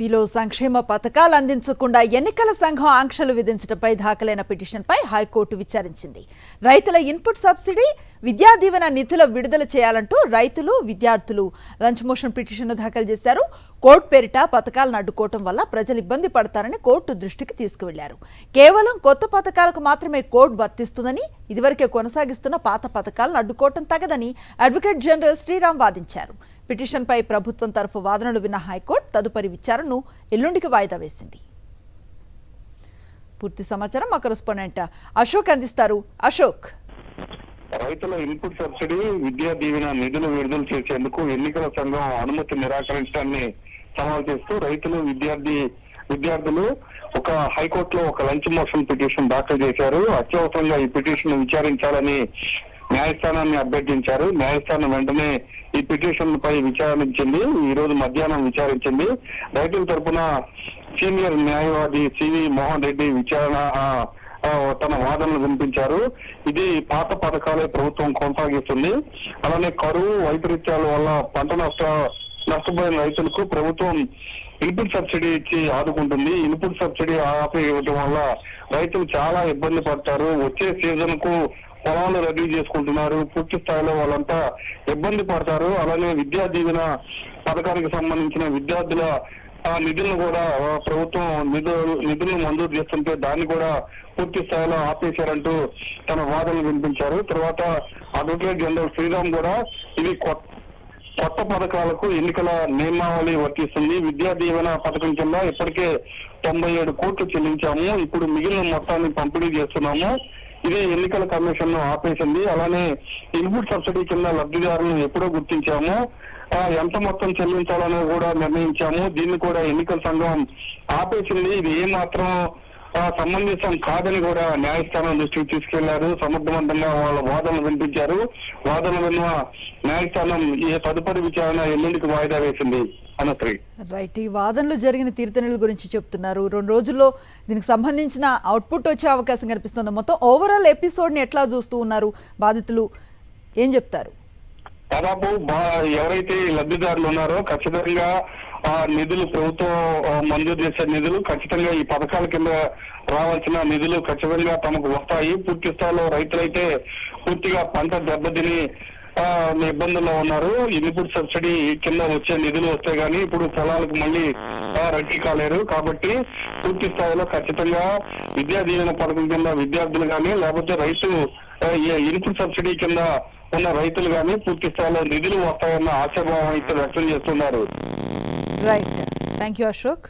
పిలో సంక్షేమ పథకాలు అందించకుండా ఎన్నికల సంఘం ఆంక్షలు విధించడంపై దాఖలైన పిటిషన్పై హైకోర్టు విచారించింది. రైతుల ఇన్పుట్ సబ్సిడీ, విద్యా దీవెన నిధుల విడుదల చేయాలంటూ రైతులు, విద్యార్థులు లంచ్ మోషన్ పిటిషన్ను దాఖలు చేశారు. కోర్టు పేరిట పథకాలను అడ్డుకోవడం వల్ల ప్రజలు ఇబ్బంది పడతారని కోర్టు దృష్టికి తీసుకువెళ్లారు. కేవలం కొత్త పథకాలకు మాత్రమే కోడ్ వర్తిస్తుందని, ఇదివరకే కొనసాగిస్తున్న పాత పథకాలను అడ్డుకోవడం తగదని అడ్వకేట్ జనరల్ శ్రీరామ్ వాదించారు. పిటిషన్పై ప్రభుత్వం తరఫు వాదనలు విన్న హైకోర్టు తదుపరి విచారణను ఎల్లుండికి వాయిదా వేసింది. పూర్తి సమాచారం మా కరెస్పాండెంట్ అశోక్ అందిస్తారు. అశోక్, రైతుల ఇన్పుట్ సబ్సిడీ, విద్యా దీవెన నిధులు విడుదల చేసేందుకు ఎన్నికల సంఘం అనుమతి నిరాకరించడాన్ని సవాల్ చేస్తూ రైతులు, విద్యార్థులు ఒక హైకోర్టులో ఒక లంచ్ మోషన్ పిటిషన్ దాఖలు చేశారు. అత్యవసరంగా ఈ పిటిషన్ విచారించాలని న్యాయస్థానాన్ని అభ్యర్థించారు. న్యాయస్థానం వెంటనే ఈ పిటిషన్ పై విచారించింది. ఈ రోజు మధ్యాహ్నం విచారించింది. రైతుల తరపున సీనియర్ న్యాయవాది సివి మోహన్ రెడ్డి తన వాదనలు వినిపించారు. ఇది పాత పథకాలే ప్రభుత్వం కొనసాగిస్తుంది. అలానే కరువు, వైపరీత్యాల వల్ల పంట నష్టపోయిన రైతులకు ప్రభుత్వం ఇన్పుట్ సబ్సిడీ ఇచ్చి ఆదుకుంటుంది. ఇన్పుట్ సబ్సిడీ ఆపి ఇవ్వడం వల్ల రైతులు చాలా ఇబ్బంది పడతారు. వచ్చే సీజన్ కు పొలాలు రెడీ చేసుకుంటున్నారు. పూర్తి స్థాయిలో వాళ్ళంతా ఇబ్బంది పడతారు. అలానే విద్యా దీవెన పథకానికి సంబంధించిన విద్యార్థుల నిధులను కూడా ప్రభుత్వం నిధులను మంజూరు చేస్తుంటే దాన్ని కూడా పూర్తి స్థాయిలో ఆపేశారంటూ తన వాదనలు వినిపించారు. తర్వాత అడ్వకేట్ జనరల్ శ్రీరామ్ కూడా ఇది కొత్త పథకాలకు ఎన్నికల నియమావళి వర్తిస్తుంది. విద్యా దీవెన పథకం కింద ఇప్పటికే 97 కోట్లు చెల్లించాము. ఇప్పుడు మిగిలిన మొత్తాన్ని పంపిణీ చేస్తున్నాము. ఇది ఎన్నికల కమిషన్ ను ఆపేసింది. అలానే ఇన్పుట్ సబ్సిడీ కింద లబ్ధిదారులను ఎప్పుడో గుర్తించాము. ఎంత మొత్తం చెల్లించాలని కూడా నిర్ణయించాము. దీన్ని కూడా ఎన్నికల సంఘం ఆపేసింది. ఇది ఏమాత్రం సంబంధితం కాదని కూడా న్యాయస్థానం దృష్టికి తీసుకెళ్లారు. సమర్థవంతంగా వాళ్ళ వాదనలు వినిపించారు. వాదనలు విన్న న్యాయస్థానం ఈ తదుపరి విచారణ ఎల్లుండికి వాయిదా వేసింది. రైట్, ఈ వాదనలు జరిగిన తీర్థనుల గురించి చెప్తున్నారు. 2 రోజుల్లో దీనికి సంబంధించిన అవుట్పుట్ వచ్చే అవకాశం కనిపిస్తుంది. మొత్తం ఓవరాల్ ఎపిసోడ్ ని ఎట్లా చూస్తూ ఉన్నారు బాధితులు, ఏం చెప్తారు? దాదాపు ఎవరైతే లబ్ధిదారులు ఉన్నారో ఖచ్చితంగా నిధులు, ప్రభుత్వం మంజూరు చేసే నిధులు ఖచ్చితంగా ఈ పథకాల కింద రావాల్సిన నిధులు ఖచ్చితంగా తమకు వస్తాయి. పూర్తి స్థాయిలో రైతులైతే పూర్తిగా పంట దెబ్బతిని ఇబ్బందుల్లో ఉన్నారు. ఇన్పుట్ సబ్సిడీ కింద వచ్చే నిధులు వస్తే గానీ ఇప్పుడు పొలాలకు మళ్ళీ రెడ్డి కాలేరు. కాబట్టి పూర్తి స్థాయిలో ఖచ్చితంగా విద్యా దీవెన పథకం కింద విద్యార్థులు గానీ, లేకపోతే ఇన్పుట్ సబ్సిడీ కింద ఉన్న రైతులు గానీ పూర్తి స్థాయిలో నిధులు వస్తాయన్న ఆశాభావం అయితే వ్యక్తం చేస్తున్నారు. Right, thank you Ashok.